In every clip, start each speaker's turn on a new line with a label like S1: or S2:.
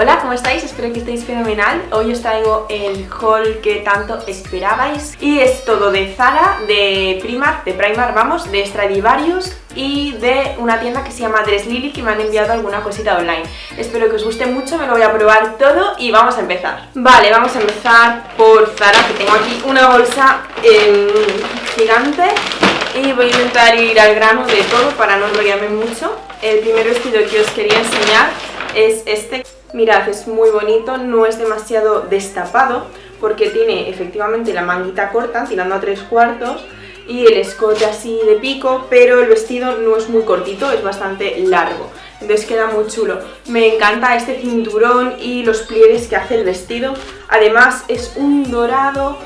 S1: Hola, ¿cómo estáis? Espero que estéis fenomenal. Hoy os traigo el haul que tanto esperabais y es todo de Zara, de Primark, de Stradivarius y de una tienda que se llama Dress Lily, que me han enviado alguna cosita online. Espero que os guste mucho, me lo voy a probar todo y vamos a empezar. Vale, vamos a empezar por Zara, que tengo aquí una bolsa gigante y voy a intentar ir al grano de todo para no enrollarme mucho. El primer vestido que os quería enseñar es este. Mirad, es muy bonito, no es demasiado destapado porque tiene efectivamente la manguita corta, tirando a 3/4 y el escote así de pico, pero el vestido no es muy cortito, es bastante largo, entonces queda muy chulo. Me encanta este cinturón y los pliegues que hace el vestido, además es un dorado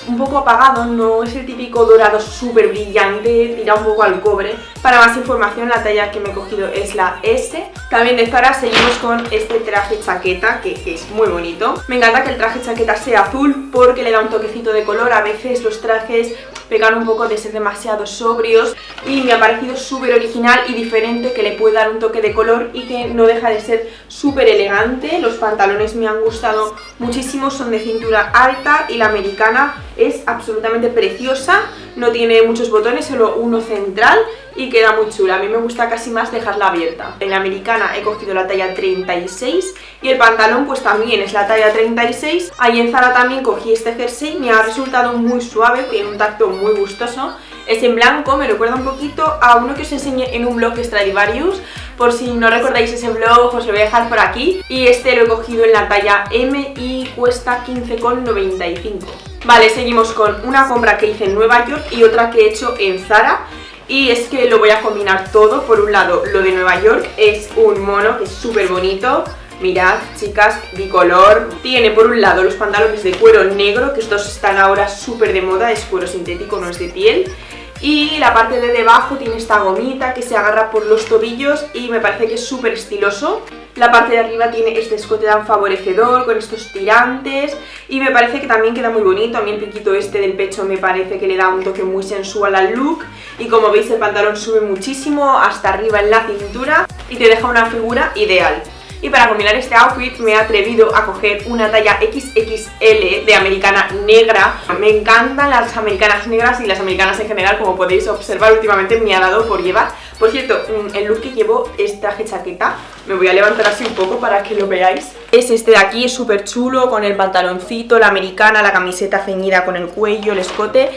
S1: un poco apagado, no es el típico dorado súper brillante, tira un poco al cobre. Para más información, la talla que me he cogido es la S. También de Zara seguimos con este traje chaqueta que es muy bonito. Me encanta que el traje chaqueta sea azul porque le da un toquecito de color. A veces los trajes pegan un poco de ser demasiado sobrios y me ha parecido súper original y diferente, que le puede dar un toque de color y que no deja de ser súper elegante. Los pantalones me han gustado muchísimo, son de cintura alta y la americana es absolutamente preciosa, no tiene muchos botones, solo uno central y queda muy chula. A mí me gusta casi más dejarla abierta. En la americana he cogido la talla 36 y el pantalón pues también es la talla 36. Ahí en Zara también cogí este jersey, me ha resultado muy suave, tiene un tacto muy gustoso. Es en blanco, me recuerda un poquito a uno que os enseñé en un blog de Stradivarius. Por si no recordáis ese blog, os lo voy a dejar por aquí. Y este lo he cogido en la talla M y cuesta 15,95. Vale, seguimos con una compra que hice en Nueva York y otra que he hecho en Zara. Y es que lo voy a combinar todo. Por un lado, lo de Nueva York es un mono que es súper bonito. Mirad, chicas, bicolor. Tiene por un lado los pantalones de cuero negro, que estos están ahora súper de moda, es cuero sintético, no es de piel. Y la parte de debajo tiene esta gomita que se agarra por los tobillos y me parece que es súper estiloso. La parte de arriba tiene este escote tan favorecedor con estos tirantes y me parece que también queda muy bonito. A mí el piquito este del pecho me parece que le da un toque muy sensual al look y como veis el pantalón sube muchísimo hasta arriba en la cintura y te deja una figura ideal. Y para combinar este outfit me he atrevido a coger una talla XXL de americana negra. Me encantan las americanas negras y las americanas en general, como podéis observar últimamente me ha dado por llevar. Por cierto, el look que llevo es traje chaqueta. Me voy a levantar así un poco para que lo veáis. Es este de aquí, es súper chulo, con el pantaloncito, la americana, la camiseta ceñida con el cuello, el escote.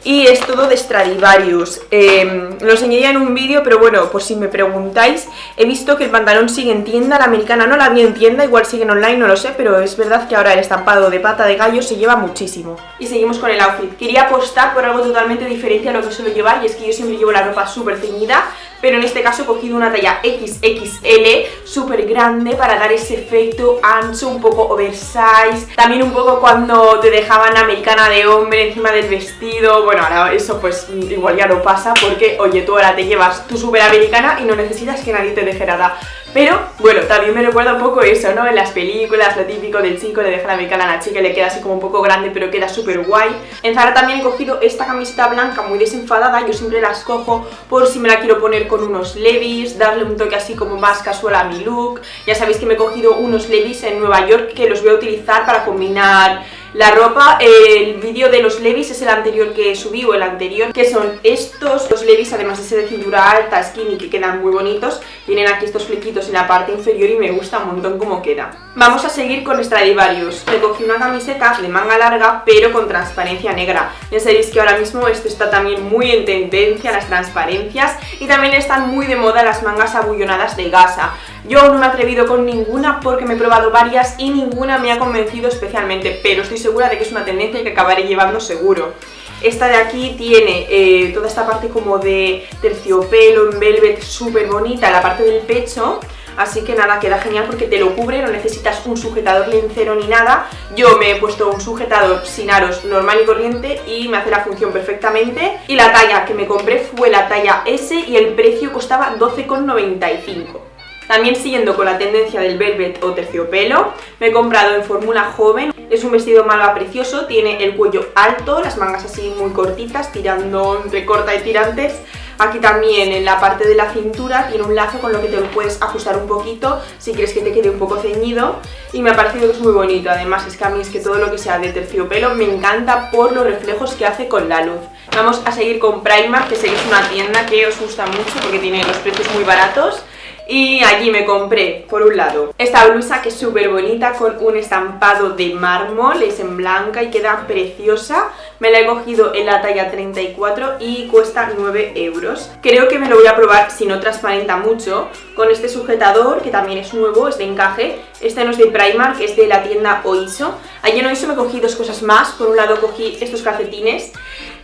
S1: Y es todo de Stradivarius. Lo enseñé ya en un vídeo, pero bueno, por si me preguntáis, he visto que el pantalón sigue en tienda, la americana no la vi en tienda, igual siguen online, no lo sé, pero es verdad que ahora el estampado de pata de gallo se lleva muchísimo. Y seguimos con el outfit. Quería apostar por algo totalmente diferente a lo que suelo llevar, y es que yo siempre llevo la ropa súper ceñida, pero en este caso he cogido una talla XXL súper grande para dar ese efecto ancho, un poco oversize. También un poco cuando te dejaban americana de hombre encima del vestido. Bueno, ahora eso pues igual ya no pasa porque, oye, tú ahora te llevas tu súper americana y no necesitas que nadie te deje nada. Pero, bueno, también me recuerda un poco eso, ¿no? En las películas, lo típico del chico le deja la americana a la chica y le queda así como un poco grande, pero queda súper guay. En Zara también he cogido esta camiseta blanca muy desenfadada, yo siempre las cojo por si me la quiero poner con unos levis, darle un toque así como más casual a mi look. Ya sabéis que me he cogido unos levis en Nueva York que los voy a utilizar para combinar la ropa. El vídeo de los levis es el anterior que subí, o el anterior, que son estos. Los levis, además de ser de cintura alta, skinny, que quedan muy bonitos, tienen aquí estos flequitos en la parte inferior y me gusta un montón cómo queda. Vamos a seguir con Stradivarius. Me cogí una camiseta de manga larga pero con transparencia negra. Ya sabéis que ahora mismo esto está también muy en tendencia, las transparencias, y también están muy de moda las mangas abullonadas de gasa. Yo no me he atrevido con ninguna porque me he probado varias y ninguna me ha convencido especialmente, pero estoy segura de que es una tendencia que acabaré llevando seguro. Esta de aquí tiene toda esta parte como de terciopelo en velvet súper bonita, la parte del pecho. Así que nada, queda genial porque te lo cubre, no necesitas un sujetador lencero ni nada. Yo me he puesto un sujetador sin aros normal y corriente y me hace la función perfectamente. Y la talla que me compré fue la talla S y el precio costaba 12,95. También siguiendo con la tendencia del velvet o terciopelo, me he comprado en fórmula joven. Es un vestido malva precioso, tiene el cuello alto, las mangas así muy cortitas, tirando entre corta y tirantes. Aquí también en la parte de la cintura tiene un lazo con lo que te lo puedes ajustar un poquito si quieres que te quede un poco ceñido, y me ha parecido que es muy bonito. Además es que a mí es que todo lo que sea de terciopelo me encanta por los reflejos que hace con la luz. Vamos a seguir con Primark, que sé que es una tienda que os gusta mucho porque tiene los precios muy baratos. Y allí me compré, por un lado, esta blusa que es súper bonita con un estampado de mármol, es en blanca y queda preciosa. Me la he cogido en la talla 34 y cuesta 9 euros. Creo que me lo voy a probar si no transparenta mucho, con este sujetador que también es nuevo, es de encaje. Este no es de Primark, es de la tienda Oiso. Allí en Oiso me cogí dos cosas más. Por un lado cogí estos calcetines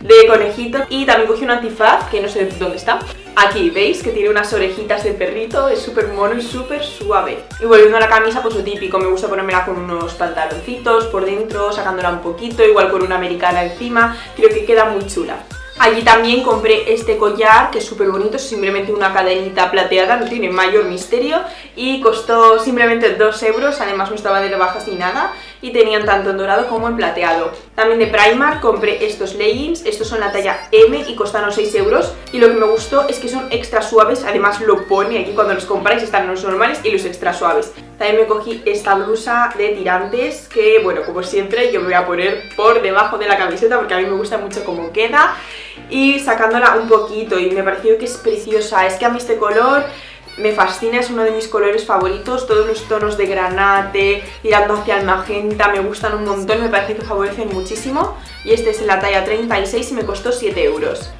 S1: de conejito y también cogí un antifaz que no sé dónde está. Aquí, ¿veis? Que tiene unas orejitas de perrito, es súper mono y súper suave. Y volviendo a la camisa, pues lo típico, me gusta ponérmela con unos pantaloncitos por dentro, sacándola un poquito, igual con una americana encima, creo que queda muy chula. Allí también compré este collar que es súper bonito, es simplemente una cadenita plateada, no tiene mayor misterio y costó simplemente 2 euros, además no estaba de rebajas ni nada y tenían tanto en dorado como en plateado. También de Primark compré estos leggings, estos son la talla M y costaron 6 euros y lo que me gustó es que son extra suaves, además lo pone aquí cuando los compráis, están los normales y los extra suaves. También me cogí esta blusa de tirantes que, bueno, como siempre yo me voy a poner por debajo de la camiseta porque a mí me gusta mucho cómo queda, y sacándola un poquito y me pareció que es preciosa. Es que a mí este color me fascina, es uno de mis colores favoritos, todos los tonos de granate tirando hacia el magenta me gustan un montón, me parece que favorecen muchísimo, y este es en la talla 36 y me costó 7 euros.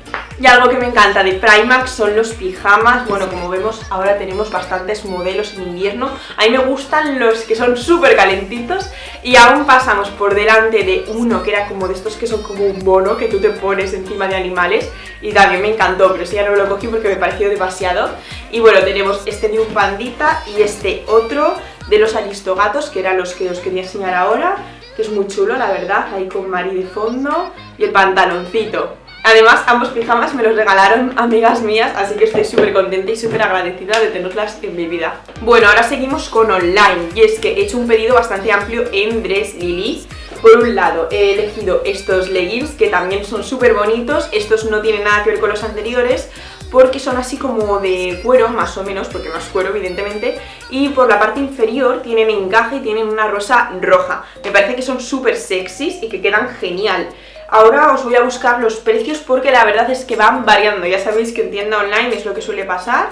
S1: Y algo que me encanta de Primark son los pijamas. Bueno, como vemos ahora tenemos bastantes modelos en invierno. A mí me gustan los que son súper calentitos y aún pasamos por delante de uno que era como de estos que son como un mono que tú te pones encima de animales y también me encantó, pero ese ya no lo cogí porque me pareció demasiado. Y bueno, tenemos este de un pandita y este otro de los aristogatos, que eran los que os quería enseñar ahora, que es muy chulo la verdad, ahí con Mari de fondo y el pantaloncito. Además, ambos pijamas me los regalaron amigas mías, así que estoy súper contenta y súper agradecida de tenerlas en mi vida. Bueno, ahora seguimos con online, y es que he hecho un pedido bastante amplio en Dress Lily. Por un lado, he elegido estos leggings que también son súper bonitos. Estos no tienen nada que ver con los anteriores porque son así como de cuero, más o menos, porque no es cuero evidentemente, y por la parte inferior tienen encaje y tienen una rosa roja. Me parece que son súper sexys y que quedan genial. Ahora os voy a buscar los precios porque la verdad es que van variando, ya sabéis que en tienda online es lo que suele pasar,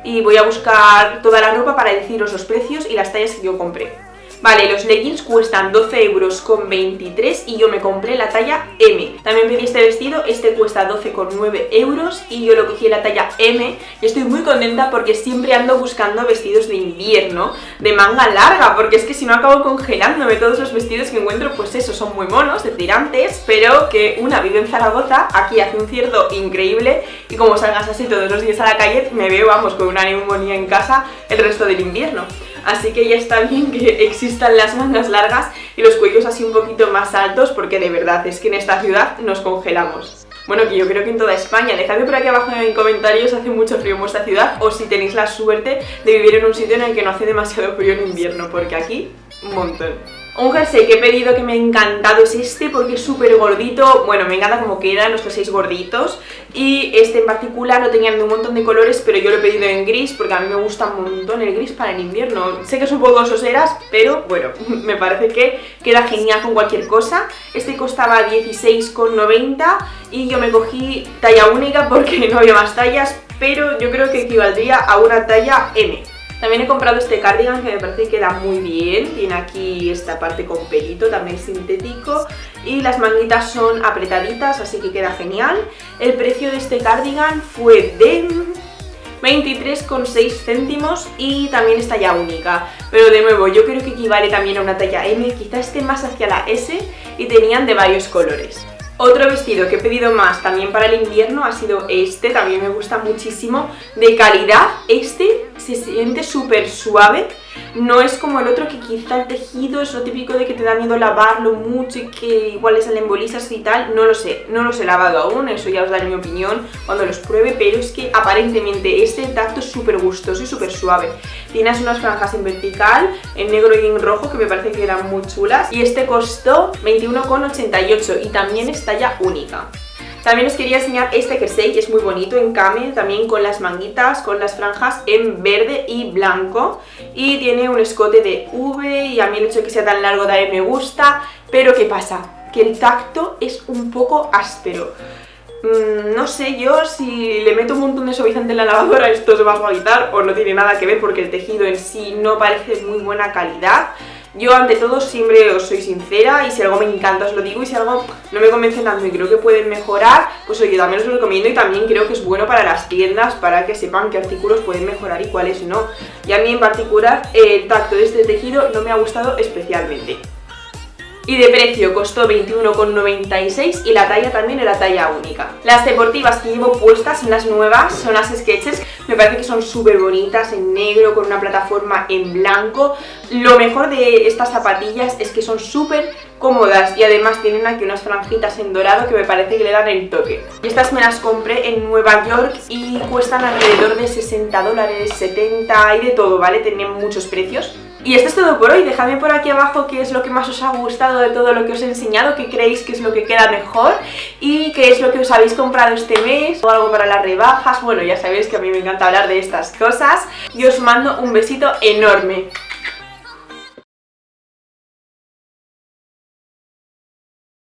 S1: y voy a buscar toda la ropa para deciros los precios y las tallas que yo compré. Vale, los leggings cuestan 12,23 euros y yo me compré la talla M. También pedí este vestido, este cuesta 12,9 euros y yo lo cogí en la talla M. Y estoy muy contenta porque siempre ando buscando vestidos de invierno de manga larga, porque es que si no acabo congelándome. Todos los vestidos que encuentro, pues eso, son muy monos, de tirantes, pero que una vive en Zaragoza, aquí hace un cierto increíble y como salgas así todos los días a la calle, me veo, vamos, con una neumonía en casa el resto del invierno. Así que ya está bien que existan las mangas largas y los cuellos así un poquito más altos, porque de verdad es que en esta ciudad nos congelamos. Bueno, que yo creo que en toda España. Dejadme por aquí abajo en comentarios si hace mucho frío en vuestra ciudad o si tenéis la suerte de vivir en un sitio en el que no hace demasiado frío en invierno, porque aquí un montón. Un jersey que he pedido que me ha encantado es este porque es súper gordito. Bueno, me encanta cómo quedan los jerseys gorditos. Y este en particular lo tenían de un montón de colores, pero yo lo he pedido en gris porque a mí me gusta un montón el gris para el invierno. Sé que es un poco soseras, pero bueno, me parece que queda genial con cualquier cosa. Este costaba 16,90 y yo me cogí talla única porque no había más tallas, pero yo creo que equivaldría a una talla M. También he comprado este cardigan que me parece que queda muy bien, tiene aquí esta parte con pelito, también sintético, y las manguitas son apretaditas, así que queda genial. El precio de este cardigan fue de 23,6 céntimos y también es talla única, pero de nuevo yo creo que equivale también a una talla M, quizás esté más hacia la S, y tenían de varios colores. Otro vestido que he pedido más también para el invierno ha sido este, también me gusta muchísimo, de calidad. Este se siente súper suave, no es como el otro que quizá el tejido es lo típico de que te da miedo lavarlo mucho y que igual le salen bolsas y tal. No lo sé, no los he lavado aún, eso ya os daré mi opinión cuando los pruebe, pero es que aparentemente este tacto es súper gustoso y súper suave. Tienes unas franjas en vertical, en negro y en rojo, que me parece que eran muy chulas, y este costó 21,88 y también es talla única. También os quería enseñar este jersey, que es muy bonito, en camel, también con las manguitas, con las franjas en verde y blanco. Y tiene un escote de V y a mí el hecho de que sea tan largo también me gusta. Pero ¿qué pasa? Que el tacto es un poco áspero. No sé yo si le meto un montón de suavizante en la lavadora esto se va a suavizar o no tiene nada que ver porque el tejido en sí no parece de muy buena calidad. Yo ante todo siempre os soy sincera y si algo me encanta os lo digo y si algo no me convence tanto y creo que pueden mejorar, pues oye, también os lo recomiendo y también creo que es bueno para las tiendas para que sepan qué artículos pueden mejorar y cuáles no. Y a mí en particular el tacto de este tejido no me ha gustado especialmente. Y de precio costó 21,96 y la talla también era talla única. Las deportivas que llevo puestas son las nuevas, son las Skechers. Me parece que son súper bonitas en negro con una plataforma en blanco. Lo mejor de estas zapatillas es que son súper cómodas y además tienen aquí unas franjitas en dorado que me parece que le dan el toque. Y estas me las compré en Nueva York y cuestan alrededor de 60 dólares, 70 y de todo, ¿vale? Tenían muchos precios. Y esto es todo por hoy, dejadme por aquí abajo qué es lo que más os ha gustado de todo lo que os he enseñado, qué creéis que es lo que queda mejor y qué es lo que os habéis comprado este mes o algo para las rebajas. Bueno, ya sabéis que a mí me encanta hablar de estas cosas y os mando un besito enorme.